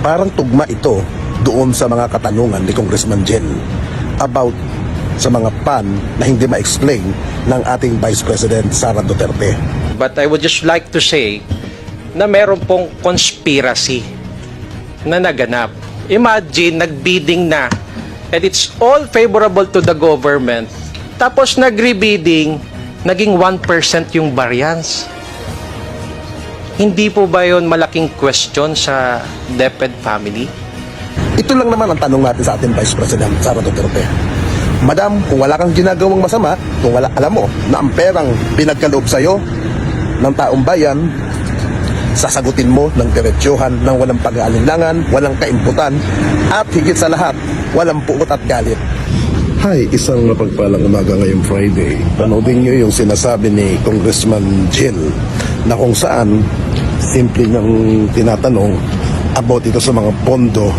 Parang tugma ito doon sa mga katanungan ni Congressman Jen about sa mga pan na hindi ma-explain ng ating Vice President Sara Duterte. But I would just like to say na meron pong conspiracy na naganap. Imagine, nagbidding na and it's all favorable to the government. Tapos nagre-bidding, naging 1% yung variance. Hindi po ba yun malaking question sa DepEd family? Ito lang naman ang tanong natin sa ating Vice President Sara Duterte. Madam, kung wala kang ginagawang masama, kung wala, alam mo na ang perang pinagkaloob sa'yo ng taong bayan, sasagutin mo ng diretsuhan ng walang pag-aalinlangan, walang kaimputan, at higit sa lahat, walang puot at galit. Hi, isang mapagpalang umaga ngayong Friday. Panoodin niyo yung sinasabi ni Congressman Jill na kung saan simple niyang tinatanong about ito sa mga pondo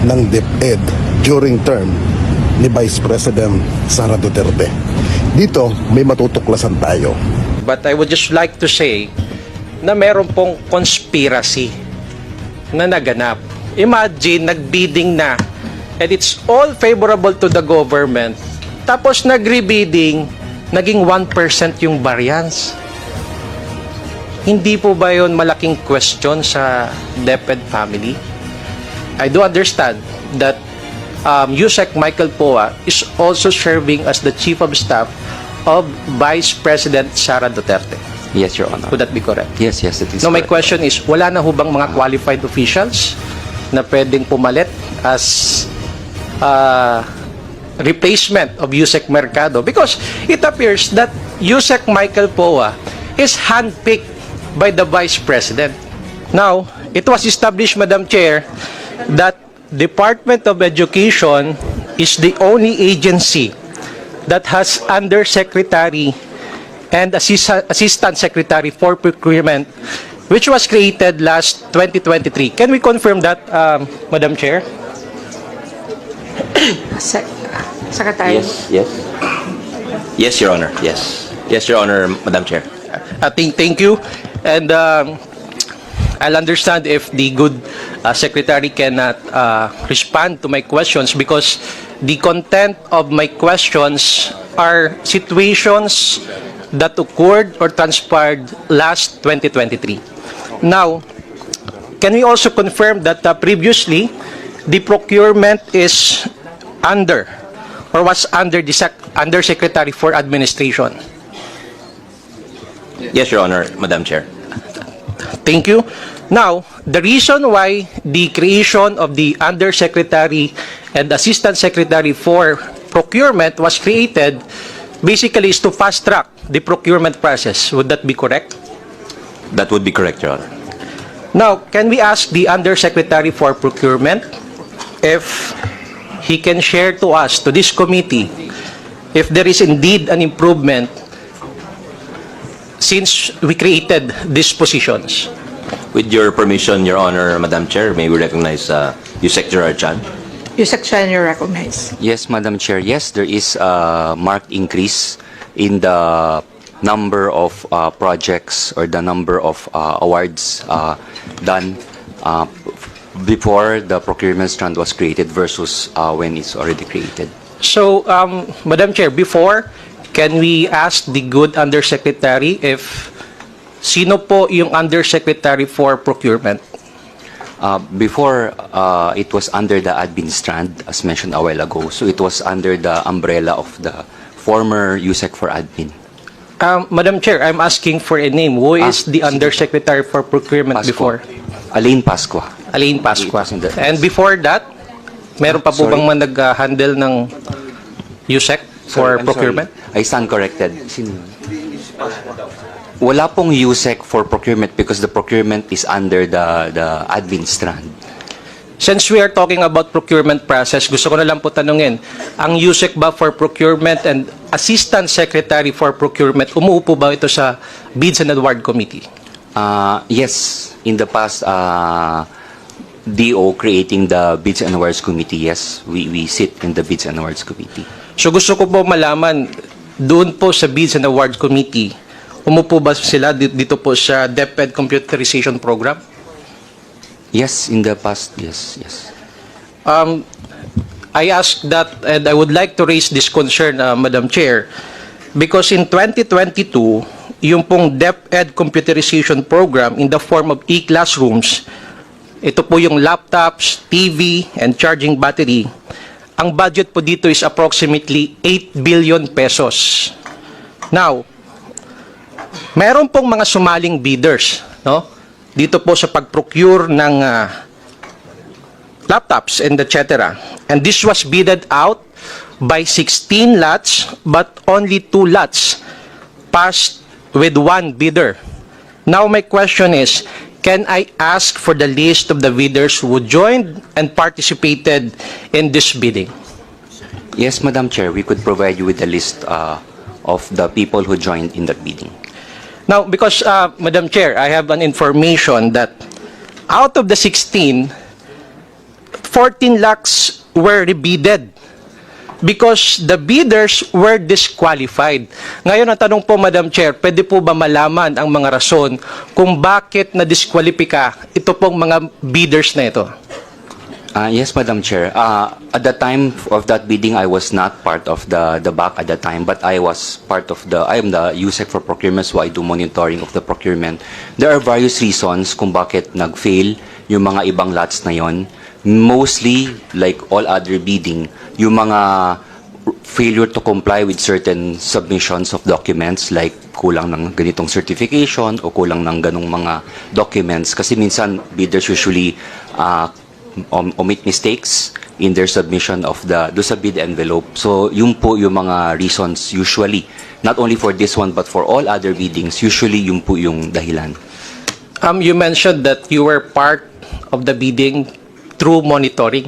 ng DepEd during term ni Vice President Sara Duterte. Dito, may matutuklasan tayo. But I would just like to say na meron pong conspiracy na naganap. Imagine, nagbidding na and it's all favorable to the government. Tapos nagre-bidding, naging 1% yung variance. Hindi po ba yun malaking question sa DepEd family? I do understand that Yusek Michael Poa is also serving as the Chief of Staff of Vice President Sara Duterte. Yes, Your Honor. Would that be correct? Yes, it is No, my correct. question is, wala na hubang mga qualified officials na pwedeng pumalit as replacement of Yusek Mercado? Because it appears that Yusek Michael Poa is handpicked by the Vice President. Now, it was established, Madam Chair, that Department of Education is the only agency that has Undersecretary and Assistant Secretary for Procurement, which was created last 2023. Can we confirm that, Madam Chair? Secretary. Yes. Yes, Your Honor. Yes. Yes, Your Honor, Madam Chair. Thank you. And I'll understand if the good secretary cannot respond to my questions because the content of my questions are situations that occurred or transpired last 2023. Now, can we also confirm that previously the procurement is under or was under the Undersecretary for Administration? Yes, Your Honor, Madam Chair. Thank you. Now, the reason why the creation of the Undersecretary and Assistant Secretary for Procurement was created basically is to fast-track the procurement process. Would that be correct? That would be correct, Your Honor. Now, can we ask the Undersecretary for Procurement if he can share to us, to this committee, if there is indeed an improvement since we created these positions? With your permission, Your Honor, Madam Chair, may we recognize Yusek Gerard Chan? Yusek Chan, you recognize. Yes, Madam Chair. Yes, there is a marked increase in the number of projects or the number of awards done before the procurement strand was created versus when it's already created. So, Madam Chair, before, can we ask the good Undersecretary if sino po yung Undersecretary for Procurement? Before, it was under the admin strand, as mentioned a while ago. So it was under the umbrella of the former USEC for admin. Madam Chair, I'm asking for a name. Who is the Undersecretary for Procurement Pascua. before? Alain Pascua. Alain Pascua. It was in the- And before that, meron pa po Sorry. bang nag-handle ng USEC for I'm procurement? sorry. I stand corrected. Sino yun? Wala pong USEC for procurement because the procurement is under the admin strand. Since we are talking about procurement process, gusto ko na lang po tanungin, ang USEC ba for procurement and Assistant Secretary for Procurement, umuupo ba ito sa Bids and Award Committee? Yes, in the past, DO creating the Bids and Awards Committee, yes, we sit in the Bids and Awards Committee. So gusto ko po malaman, doon po sa Bids and Award Yes, in the past, yes, yes. I ask that, and I would like to raise this concern, Madam Chair, because in 2022, yung pong DepEd computerization program in the form of e-classrooms, ito po yung laptops, TV, and charging battery, ang budget po dito is approximately 8 billion pesos. Now, meron pong mga sumaling bidders, no? Dito po sa pag-procure ng laptops and etc. And this was bidded out by 16 lots, but only 2 lots passed with 1 bidder. Now my question is, can I ask for the list of the bidders who joined and participated in this bidding? Yes, Madam Chair, we could provide you with a list of the people who joined in that bidding. Now, because, Madam Chair, I have an information that out of the 16, 14 lakhs were rebidded because the bidders were disqualified. Ngayon, ang tanong po, Madam Chair, pwede po ba malaman ang mga rason kung bakit na-disqualifika ito pong mga bidders na ito? Yes, Madam Chair. At the time of that bidding, I was not part of the BAC at the time, but I was part of I am the USEC for procurement, so I do monitoring of the procurement. There are various reasons kung bakit nag-fail yung mga ibang lots na yon. Mostly, like all other bidding, yung mga failure to comply with certain submissions of documents, like kulang ng ganitong certification o kulang ng ganong mga documents. Kasi minsan, bidders usually omit mistakes in their submission of do sa bid envelope. So, yun po yung mga reasons usually. Not only for this one, but for all other biddings, usually yun po yung dahilan. You mentioned that you were part of the bidding through monitoring.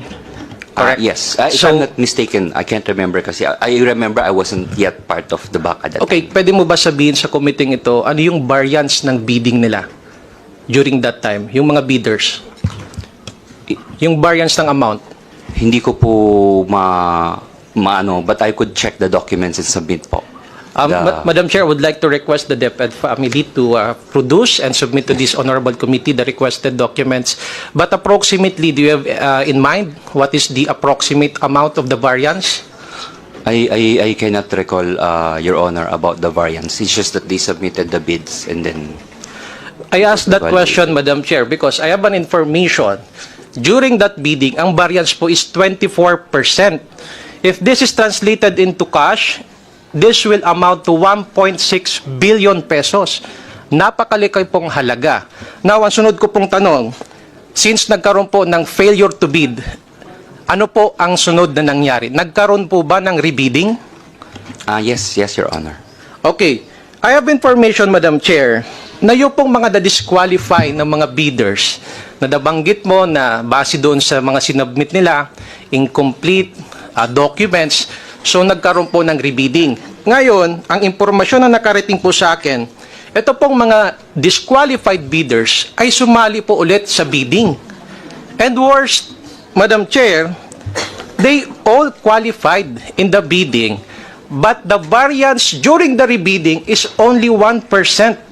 Correct? Yes. If So- I'm not mistaken, I can't remember kasi I remember I wasn't yet part of the BAC at that Okay, time. pwede mo ba sabihin sa committee ito, ano yung variance ng bidding nila during that time? Yung mga bidders. Yung variance ng amount. Hindi ko po maano, but I could check the documents and submit po. Madam Chair, I would like to request the DepEd family to produce and submit to this honorable committee the requested documents. But approximately, do you have in mind what is the approximate amount of the variance? I cannot recall, Your Honor, about the variance. It's just that they submitted the bids and then... I asked that question, Madam Chair, because I have an information. During that bidding, ang variance po is 24%. If this is translated into cash, this will amount to 1.6 billion pesos. Napakalaki pong halaga. Now, ang sunod ko pong tanong, since nagkaroon po ng failure to bid, ano po ang sunod na nangyari? Nagkaroon po ba ng rebidding? Yes, Your Honor. Okay. I have information, Madam Chair, na yung pong mga na-disqualify ng mga bidders na nabanggit mo na base doon sa mga sinubmit nila, incomplete documents, so nagkaroon po ng rebidding. Ngayon, ang impormasyon na nakarating po sa akin, ito pong mga disqualified bidders ay sumali po ulit sa bidding. And worst, Madam Chair, they all qualified in the bidding, but the variance during the rebidding is only 1%,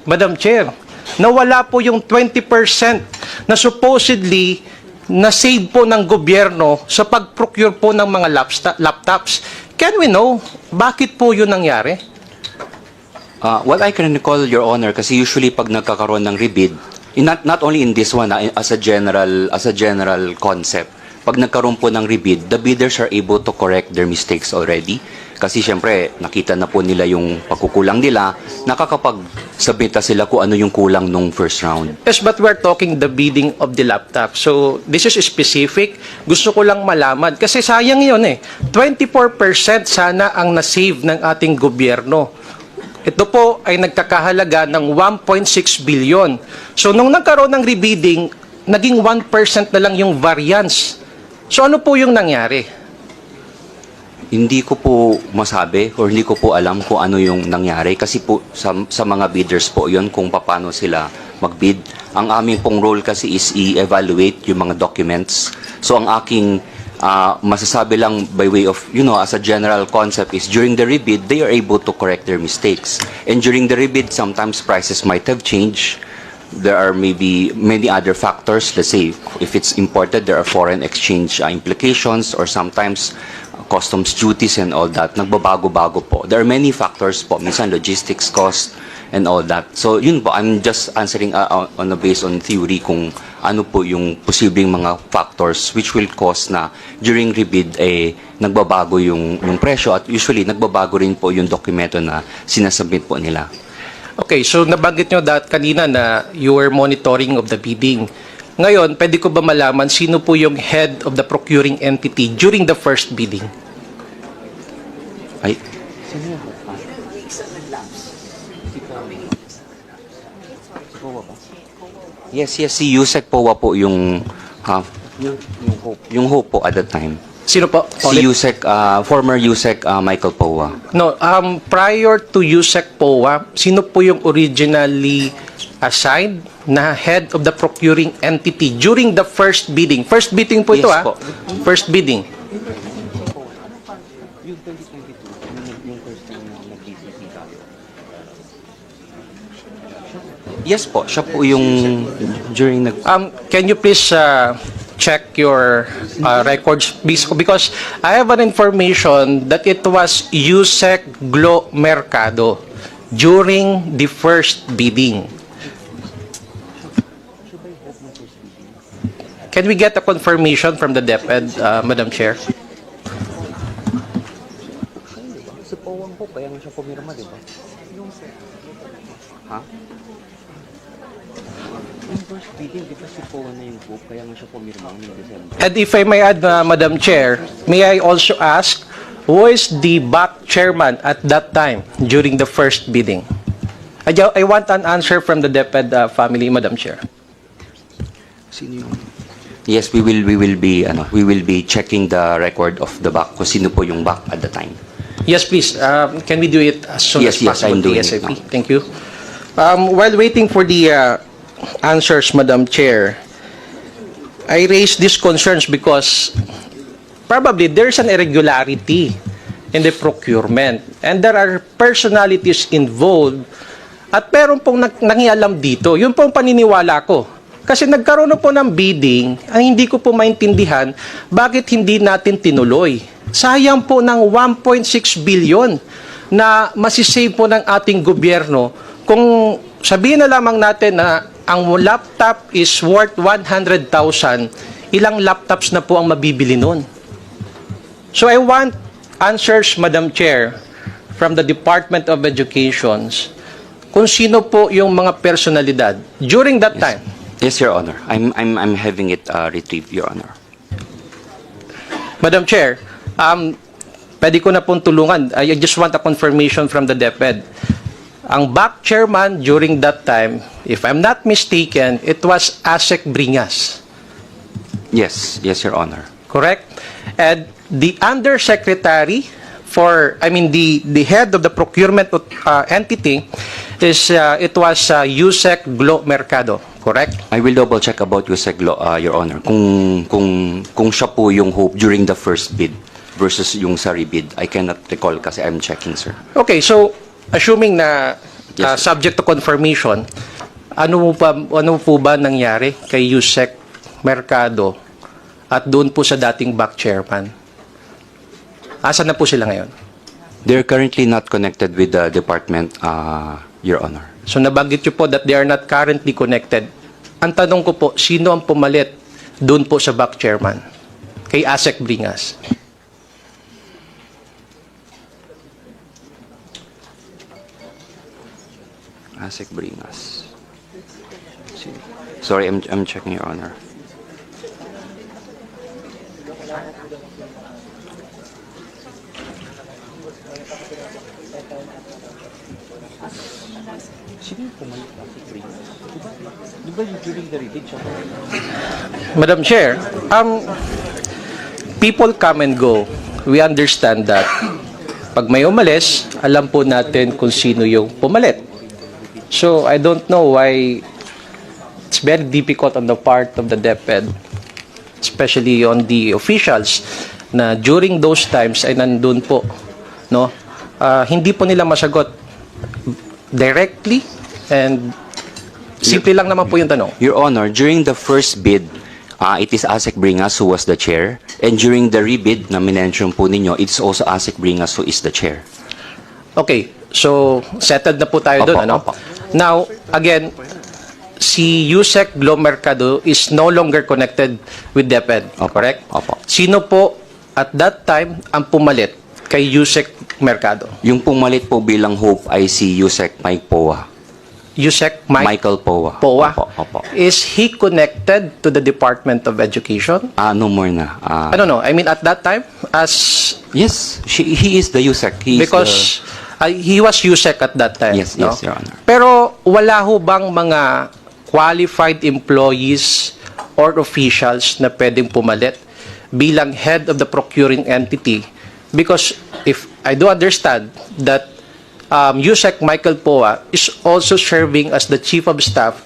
Madam Chair. Nawala po yung 20% na supposedly na-save po ng gobyerno sa pag-procure po ng mga laptops. Can we know bakit po yun nangyari? Well, I can recall, Your Honor, kasi usually pag nagkakaroon ng rebid, not only in this one, as a general concept, pag nagkaroon po ng rebid, the bidders are able to correct their mistakes already. Kasi syempre, nakita na po nila yung pagkukulang nila, nakakapag-submit na sila kung ano yung kulang nung first round. Yes, but we're talking the bidding of the laptop. So, this is specific. Gusto ko lang malaman. Kasi sayang yun eh. 24% sana ang nasave ng ating gobyerno. Ito po ay nagkakahalaga ng 1.6 billion. So, nung nagkaroon ng rebidding, naging 1% na lang yung variance. So, ano po yung nangyari? Hindi ko po masabi or hindi ko po alam kung ano yung nangyari kasi po sa mga bidders po yon kung paano sila magbid. Ang aming pong role kasi is i-evaluate yung mga documents. So ang aking masasabi lang by way of, as a general concept is during the rebid, they are able to correct their mistakes. And during the rebid, sometimes prices might have changed. there are maybe many other factors. Let's say if it's imported, there are foreign exchange implications, or sometimes customs duties and all that. Nagbabago-bago po. There are many factors po. Minsan logistics cost and all that. So yun po, I'm just answering on a based on theory kung ano po yung posibleng mga factors which will cause na during rebid nagbabago yung presyo, at usually nagbabago rin po yung dokumento na sinasubmit po nila. Okay, so nabanggit nyo kanina na you were monitoring of the bidding. Ngayon, pwede ko ba malaman sino po yung head of the procuring entity during the first bidding? Ay, yes, si Yusek Powa po yung Hope po at that time. Sino po? Si Yusek, former Yusek Michael Powa. No, prior to Yusek Powa, sino po yung originally assigned na head of the procuring entity during the first bidding? First bidding po ito, Yes po. First bidding. Yes po, siya po yung during Can you please check your records because I have an information that it was Yusek Glo Mercado during the first bidding. Can we get a confirmation from the DepEd, Madam Chair? Si Powang po, kaya nga siya pumirma, di ba? Ha? Yung first bidding, di ba si Powang na yung Pope, kaya nga siya pumirma ng December. And if I may add, Madam Chair, may I also ask, who is the back chairman at that time during the first bidding? I want an answer from the DepEd family, Madam Chair. Sino yung... Yes, we will be checking the record of the back kung sino po yung back at the time. Yes, please. Can we do it as soon Yes, as I'm possible, doing it ASAP? now. Thank you. While waiting for the answers, Madam Chair, I raise these concerns because probably there's an irregularity in the procurement and there are personalities involved at meron pong nangialam dito. Yun pong paniniwala ko. Kasi nagkaroon na po ng bidding, ang hindi ko po maintindihan, bakit hindi natin tinuloy? Sayang po ng 1.6 billion na masisave po ng ating gobyerno kung sabihin na lamang natin na ang laptop is worth 100,000, ilang laptops na po ang mabibili nun? So I want answers, Madam Chair, from the Department of Education kung sino po yung mga personalidad during that time. Yes, Your Honor. I'm having it retrieved, Your Honor. Madam Chair, pwede ko na pong tulungan. I just want a confirmation from the DepEd. Ang back chairman during that time, if I'm not mistaken, it was Asek Bringas. Yes, Your Honor. Correct? And the undersecretary the head of the procurement entity is, it was Yusek Glo Mercado. Correct? I will double check about Yusek Glo, Your Honor. Kung siya po yung Hope during the first bid versus yung sa rebid, I cannot recall kasi I'm checking, sir. Okay, so assuming na Yes, sir. subject to confirmation, ano po ba nangyari kay Yusek Mercado at doon po sa dating back chairman? Asan na po sila ngayon? They're currently not connected with the department, Your Honor. So nabanggit nyo po that they are not currently connected. Ang tanong ko po, sino ang pumalit doon po sa back chairman? Kay Asek Bringas. Asek Bringas. Sorry, I'm checking, Your Honor. Madam Chair, people come and go. We understand that. Pag may umalis, alam po natin kung sino yung pumalit. So, I don't know why it's very difficult on the part of the DepEd, especially on the officials, na during those times ay nandun po, no? Hindi po nila masagot directly and Simple lang naman po yung tanong. Your Honor, during the first bid, it is Asek Bringas who was the chair. And during the rebid na minention po ninyo, it's also Asek Bringas who is the chair. Okay, so settled na po tayo doon, Opo, ano? opo. Now, again, si Yusek Glo Mercado is no longer connected with DepEd, Opo, correct? opo. Sino po at that time ang pumalit kay Yusek Mercado? Yung pumalit po bilang Hope ay si Yusek Mike Poa. Yusek Michael Poa. Poa? Opo, opo. Is he connected to the Department of Education? No more na. I don't know. I mean, at that time, as Yes, he is the Yusek. He is because he was USEC at that time. Yes, no? yes, Your Honor. Pero wala ho bang mga qualified employees or officials na pwedeng pumalit bilang head of the procuring entity? Because if I do understand that USEC Michael Poa is also serving as the chief of staff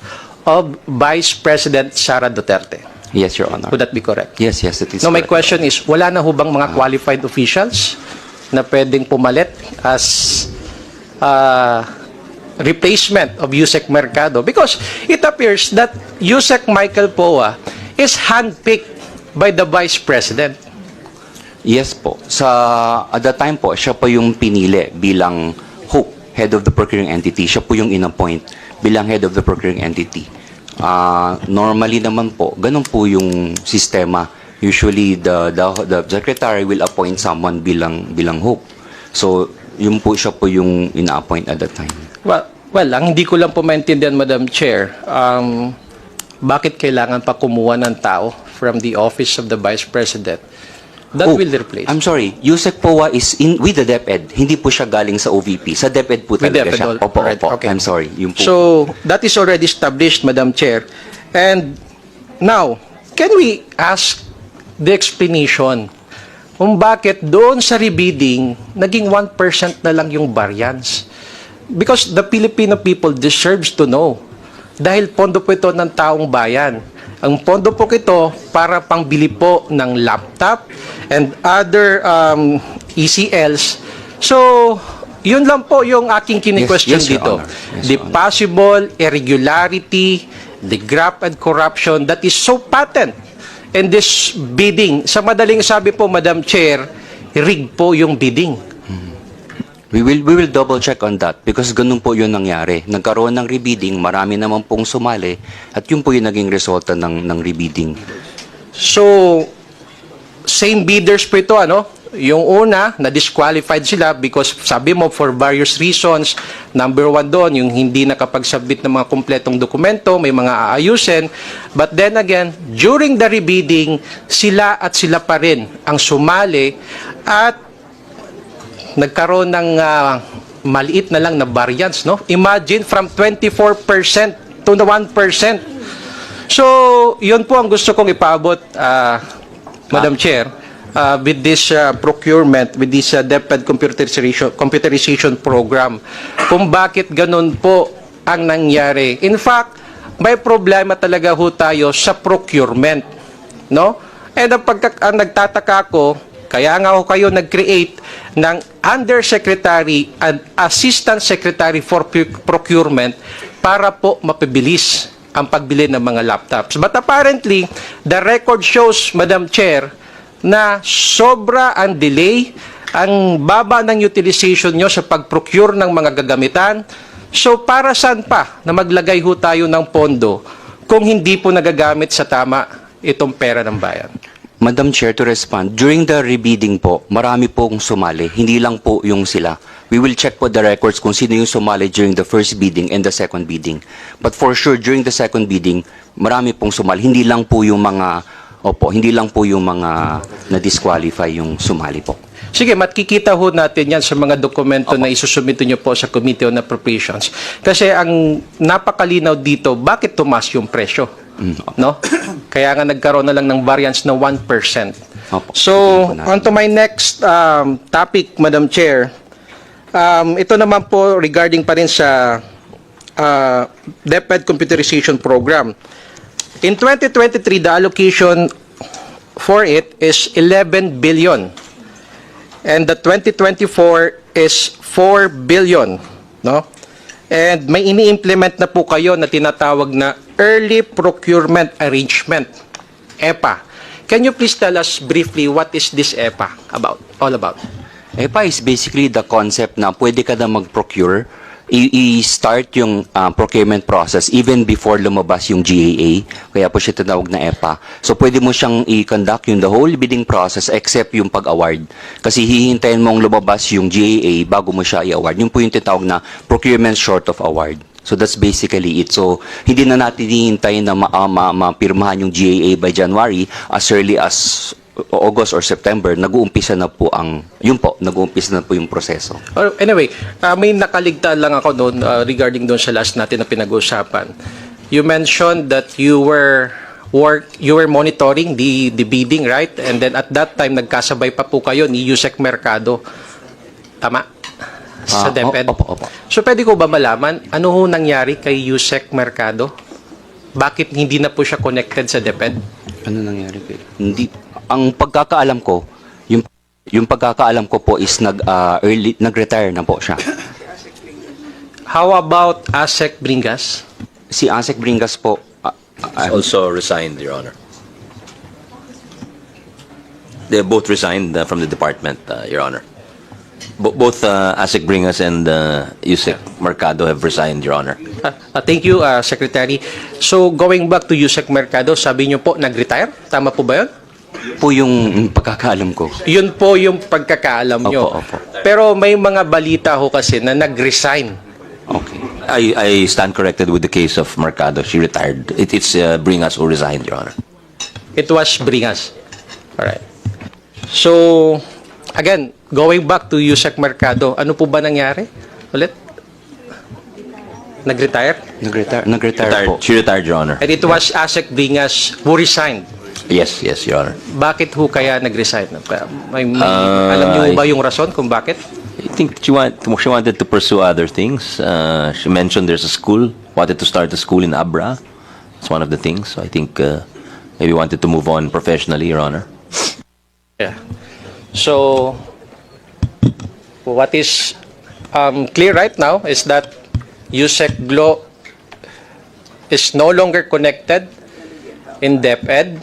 of Vice President Sara Duterte. Yes, Your Honor. Would that be correct? Yes, yes, it is. No, my correct. question is, wala na ho bang mga qualified officials na pwedeng pumalit as replacement of Yusek Mercado? Because it appears that Yusek Michael Poa is handpicked by the Vice President. Yes po. At the time po, siya po yung pinili bilang Hope, head of the procuring entity. Siya po yung inappoint bilang head of the procuring entity. Normally naman po, ganun po yung sistema. Usually, the secretary will appoint someone bilang Hope. So, yun po siya po yung ina-appoint at that time. Well, ang hindi ko lang po maintindihan, Madam Chair, bakit kailangan pa kumuha ng tao from the office of the Vice President that will replace? I'm sorry. Yusek Poa is with the DepEd. Hindi po siya galing sa OVP. Sa DepEd po With talaga DepEd, siya. all- Opo, alright, opo. okay. I'm sorry. Yun po. So, that is already established, Madam Chair. And now, can we ask the explanation kung bakit doon sa rebidding, naging 1% na lang yung variance? Because the Filipino people deserves to know. Dahil pondo po ito ng taong bayan. Ang pondo po ito para pangbili po ng laptop and other ECLs. So, yun lang po yung aking kini-question Yes, Your dito. Honor. Yes, The Your Honor. possible irregularity, the graft and corruption that is so patent in this bidding. Sa madaling sabi po, Madam Chair, rig po yung bidding. We will double check on that because ganun po yun nangyari. Nagkaroon ng rebidding, marami naman pong sumali at yun po yung naging resulta ng rebidding. So, same bidders po ito, ano? Yung una, na-disqualified sila because sabi mo for various reasons. Number one doon, yung hindi nakapag-submit ng mga kumpletong dokumento, may mga aayusin. But then again, during the rebidding, sila pa rin ang sumali at nagkaroon ng maliit na lang na variance, no? Imagine from 24% to the 1%. So, yun po ang gusto kong ipaabot, Madam Chair, with this procurement, with this DepEd computerization program, kung bakit ganun po ang nangyari. In fact, may problema talaga ho tayo sa procurement, no? And ang nagtataka ko, kaya nga ho kayo nag-create ng Undersecretary and Assistant Secretary for Procurement para po mapibilis ang pagbili ng mga laptops. But apparently, the record shows, Madam Chair, na sobra ang delay, ang baba ng utilization nyo sa pag-procure ng mga gagamitan. So, para saan pa na maglagay ho tayo ng pondo kung hindi po nagagamit sa tama itong pera ng bayan? Madam Chair, to respond, during the rebidding po, marami pong sumali, hindi lang po yung sila. We will check po the records kung sino yung sumali during the first bidding and the second bidding. But for sure, during the second bidding, marami pong sumali, hindi lang po yung mga na-disqualify yung sumali po. Sige, makikita ho natin yan sa mga dokumento na isusumito nyo po sa Committee on Appropriations. Kasi ang napakalinaw dito, bakit tumas yung presyo? No? Kaya nga nagkaroon na lang ng variance na 1%. Opo. So, on to my next topic, Madam Chair. Ito naman po regarding pa rin sa DepEd Computerization Program. In 2023, the allocation for it is 11 billion. And the 2024 is 4 billion, no? And may ini-implement na po kayo na tinatawag na Early Procurement Arrangement, EPA. Can you please tell us briefly what is this EPA all about? EPA is basically the concept na pwede ka na mag-procure, i-start yung procurement process even before lumabas yung GAA. Kaya po siya tinawag na EPA. So pwede mo siyang i-conduct yung the whole bidding process except yung pag-award. Kasi hihintayin mong lumabas yung GAA bago mo siya i-award. Yung po yung tinatawag na procurement short of award. So that's basically it. So hindi na natin hihintayin na mapirmahan yung GAA by January, as early as August or September, nag-uumpisa na po yung proseso. Anyway, may nakaligtaan lang ako doon regarding doon sa last natin na pinag-usapan. You mentioned that you were monitoring the bidding, right? And then at that time, nagkasabay pa po kayo ni Yusek Mercado. Tama? Sa DepEd. Opo. So pwede ko ba malaman ano ho nangyari kay Yusek Mercado? Bakit hindi na po siya connected sa DepEd? Ano nangyari kay? Hindi. Ang pagkakaalam ko, yung pagkakaalam ko po is nag-retire na po siya. How about Asek Bringas? Si Asek Bringas po, Also resigned, Your Honor. They both resigned from the department, Your Honor. Both Asik Bringas and Yusek Mercado have resigned, Your Honor. Thank you, Secretary. So, going back to Yusek Mercado, sabi niyo po, nag-retire? Tama po ba yun? po yung pagkakaalam ko. Yun po yung pagkakaalam nyo. Opo. Pero may mga balita ho kasi na nag-resign. Okay. I stand corrected with the case of Mercado. She retired. It's Bringas who resigned, Your Honor. It was Bringas. Alright. So, again, going back to Yusek Mercado, ano po ba nangyari? Ulit? Nag-retire? Nag-retire po. She retired, Your Honor. And it was Asek Bringas who resigned. Yes, Your Honor. Bakit ho kaya nag-resign? Alam niyo ba yung rason kung bakit? I think she wanted to pursue other things. She mentioned there's a school, wanted to start a school in Abra. It's one of the things. So I think maybe wanted to move on professionally, Your Honor. Yeah. So, what is clear right now is that Yusek Glo is no longer connected in DepEd,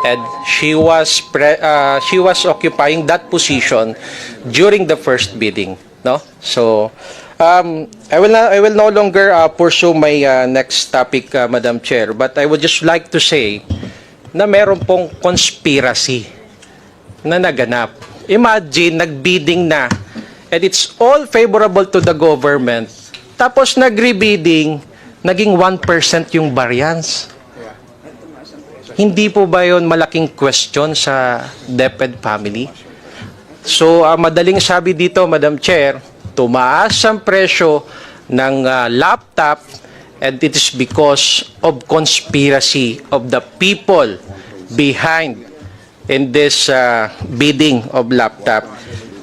and she was occupying that position during the first bidding. No, so I will no longer pursue my next topic, Madam Chair. But I would just like to say na meron pong conspiracy na naganap. Imagine, nagbidding na, and it's all favorable to the government. Tapos nagre-bidding, naging 1% yung variance. Hindi po ba yun malaking question sa DepEd family? So, madaling sabi dito, Madam Chair, tumaas ang presyo ng laptop, and it is because of conspiracy of the people behind in this bidding of laptop.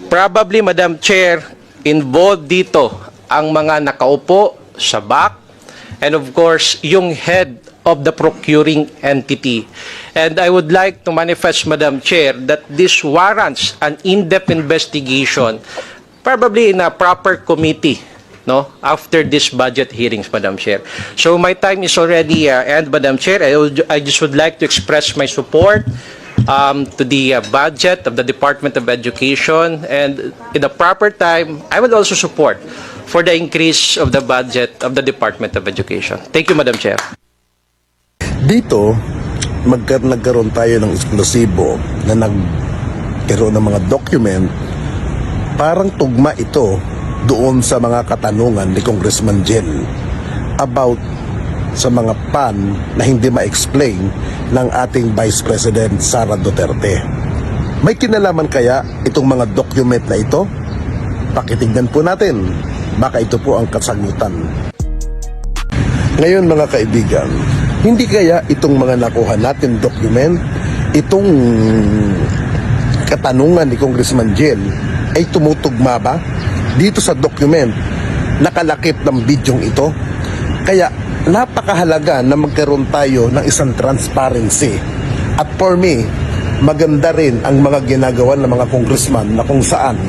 Probably, Madam Chair, involved dito ang mga nakaupo sa back, and of course, yung head of the procuring entity. And I would like to manifest, Madam Chair, that this warrants an in-depth investigation, probably in a proper committee, no, after this budget hearings, Madam Chair. So my time is already end, Madam Chair. I just would like to express my support to the budget of the Department of Education, and in the proper time, I will also support for the increase of the budget of the Department of Education. Thank you, Madam Chair. Dito, nagkaroon tayo ng eksklusibo na nagkaroon ng mga document. Parang tugma ito doon sa mga katanungan ni Congressman Jel about sa mga pan na hindi ma-explain ng ating Vice President Sara Duterte. May kinalaman kaya itong mga document na ito? Pakitignan po natin. Baka ito po ang kasagutan. Ngayon mga kaibigan, hindi kaya itong mga nakuha natin document, itong katanungan ni Congressman Jel ay tumutugma ba dito sa document nakalakip ng bidyong ito? Kaya napakahalaga na magkaroon tayo ng isang transparency. At for me, maganda rin ang mga ginagawa ng mga congressman na kung saan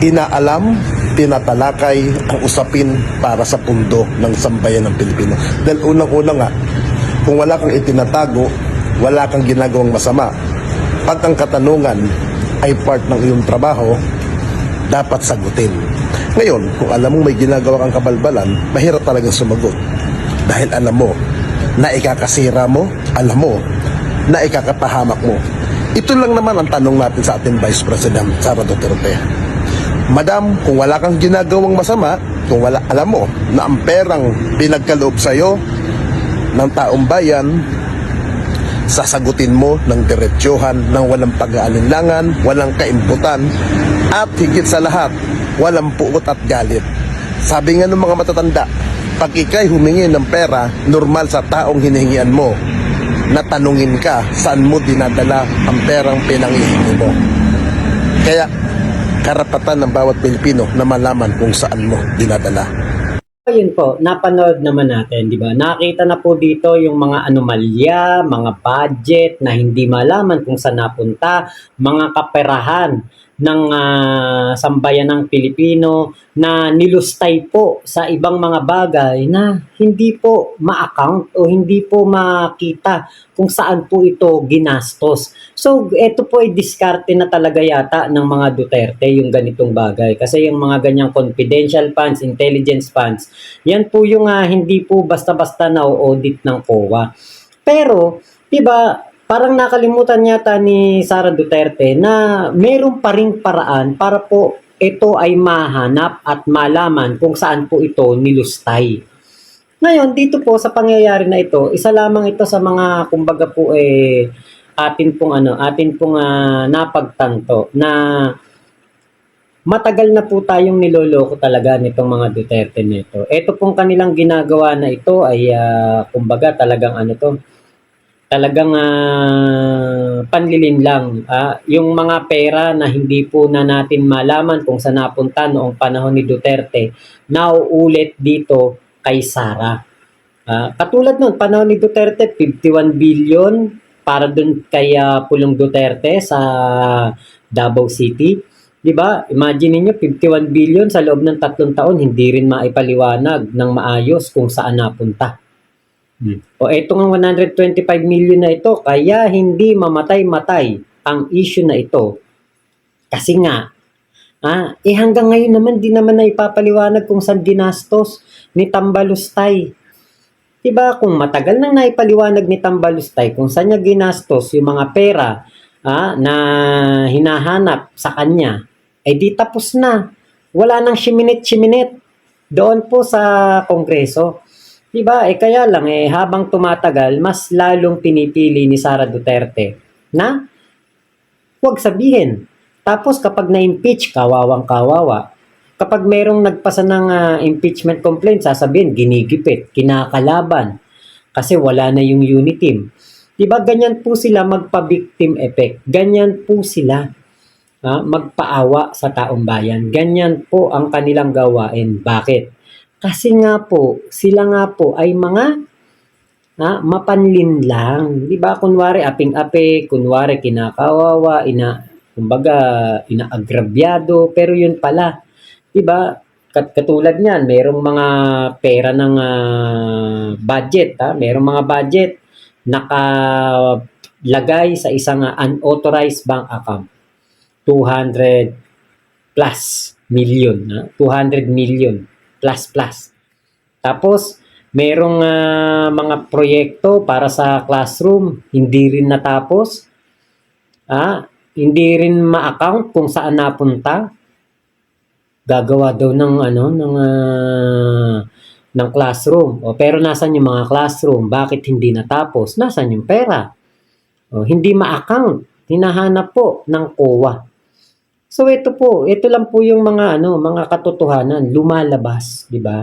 inaalam tinatalakay ang usapin para sa pundo ng sambayan ng Pilipino. Dahil unang-una nga, kung wala kang itinatago, wala kang ginagawang masama. Pag ang katanungan ay part ng iyong trabaho, dapat sagutin. Ngayon, kung alam mo may ginagawa kang kabalbalan, mahirap talagang sumagot. Dahil alam mo na ikakasira mo, alam mo na ikakapahamak mo. Ito lang naman ang tanong natin sa ating Vice President Sara Duterte. Madam, kung wala kang ginagawang masama, kung wala, alam mo na ang perang pinagkaloob sa'yo ng taong bayan, sasagutin mo ng diretsyohan, ng walang pag-aalinlangan, walang kaimputan, at higit sa lahat, walang puot at galit. Sabi nga ng mga matatanda, pag ikay humingi ng pera, normal sa taong hinihingian mo, na tanungin ka saan mo dinadala ang perang pinanghihingi mo. Kaya, karapatan ng bawat Pilipino na malaman kung saan mo dinadala. Ayun po, napanood naman natin, di ba? Nakita na po dito yung mga anomalya, mga budget na hindi malaman kung saan napunta, mga kaperahan ng sambayan ng Pilipino na nilustay po sa ibang mga bagay na hindi po ma-account o hindi po makita kung saan po ito ginastos. So, ito po ay diskarte na talaga yata ng mga Duterte, yung ganitong bagay. Kasi yung mga ganyang confidential funds, intelligence funds, yan po yung hindi po basta-basta na-audit ng COA. Pero, di ba, parang nakalimutan yata ni Sara Duterte na meron pa ring paraan para po ito ay mahanap at malaman kung saan po ito nilustay. Ngayon, dito po sa pangyayari na ito, isa lamang ito sa mga kumbaga po atin pong napagtanto na matagal na po tayong niloloko talaga nitong mga Duterte nito. Ito pong kanilang ginagawa na ito ay kumbaga talagang talagang panlilin lang. Yung mga pera na hindi po na natin malaman kung saan napunta noong panahon ni Duterte, nauulit dito kay Sara. Katulad noon, panahon ni Duterte, 51 billion para dun kay Pulong Duterte sa Davao City. Diba? Imagine niyo 51 billion sa loob ng 3 taon, hindi rin maipaliwanag ng maayos kung saan napunta. O etong 125 million na ito, kaya hindi mamatay-matay ang issue na ito. Kasi nga, hanggang ngayon naman, di naman na ipapaliwanag kung saan ginastos ni Tambalustay. Diba, kung matagal nang naipaliwanag ni Tambalustay kung saan niya ginastos yung mga pera na hinahanap sa kanya, di tapos na. Wala nang siminit-siminit doon po sa Kongreso. Diba? Kaya lang, habang tumatagal, mas lalong pinipili ni Sara Duterte na huwag sabihin. Tapos kapag na-impeach, kawawang-kawawa. Kapag merong nagpasa ng impeachment complaint, sasabihin, ginigipit, kinakalaban. Kasi wala na yung unity team. Diba? Ganyan po sila magpa-victim effect. Ganyan po sila magpaawa sa taong bayan. Ganyan po ang kanilang gawain. Bakit? Kasi nga po, sila nga po ay mga mapanlin lang. Di ba? Kunwari, aping-ape, kunwari, kinakawawa, kumbaga, inaagrabyado, pero yun pala. Di ba? Katulad niyan, merong mga pera ng budget. Merong mga budget nakalagay sa isang unauthorized bank account. 200 plus million. 200 million. Plus. Tapos, merong mga proyekto para sa classroom, hindi rin natapos. Hindi rin ma-account kung saan napunta. Gagawa daw ng classroom. Pero nasan yung mga classroom? Bakit hindi natapos? Nasan yung pera? Hindi ma-account. Hinahanap po ng COA. So ito lang po yung mga katotohanan lumalabas, di ba?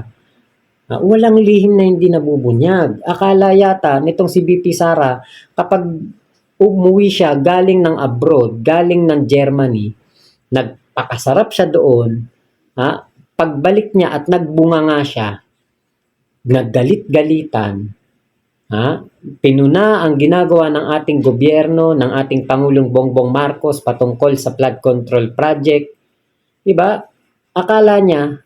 Walang lihim na hindi nabubunyag. Akala yata nitong si BP Sara kapag umuwi siya galing ng abroad, galing ng Germany, nagpakasarap siya doon, pagbalik niya at nagbunga nga siya, naggalit-galitan, pinuna ang ginagawa ng ating gobyerno, ng ating Pangulong Bongbong Marcos patungkol sa flood control project. Diba? akala niya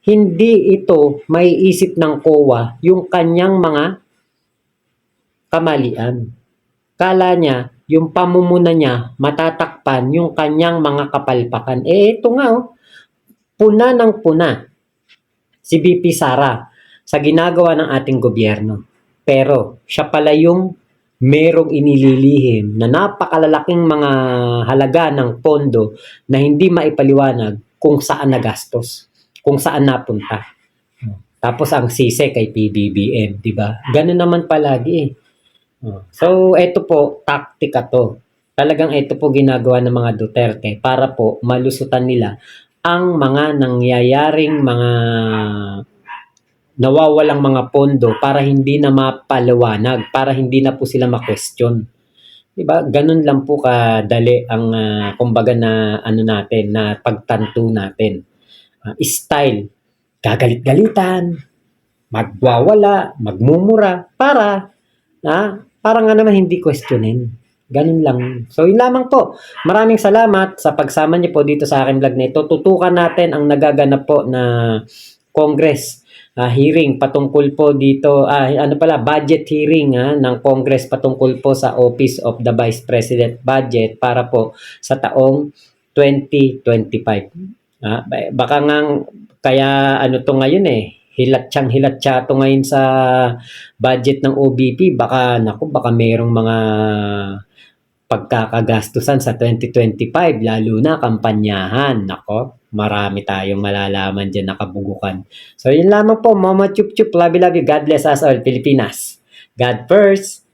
hindi ito may isip ng COA yung kanyang mga kamalian. Kala niya, yung pamumuna niya, matatakpan yung kanyang mga kapalpakan. Ito nga, puna ng puna si VP Sara sa ginagawa ng ating gobyerno. Pero siya pala yung merong inililihim na napakalalaking mga halaga ng pondo na hindi maipaliwanag kung saan nagastos, kung saan napunta. Tapos ang sisi kay PBBM, di ba? Ganun naman palagi eh. So, ito po, taktika to. Talagang ito po ginagawa ng mga Duterte para po malusutan nila ang mga nangyayaring mga nawawalang mga pondo para hindi na mapaliwanag, para hindi na po sila ma-question. Diba? Ganun lang po kadali ang kumbaga na ano natin, na pagtanto natin. Style, gagalit-galitan, magwawala, magmumura, para nga naman hindi questionin. Ganun lang. So, yun lamang po. Maraming salamat sa pagsama niyo po dito sa aking vlog na ito. Tutukan natin ang nagaganap po na Congress hearing patungkol po dito, budget hearing ng Congress patungkol po sa Office of the Vice President budget para po sa taong 2025. Baka nga, kaya ano to ngayon hilat-tiyang-hilat to ngayon sa budget ng OBP, baka merong mga pagkakagastusan sa 2025, lalo na kampanyahan. Nako, marami tayong malalaman dyan nakabugukan. So, yun lamang po. Mama Chup Chup, love you, love you. God bless us all, Pilipinas. God first.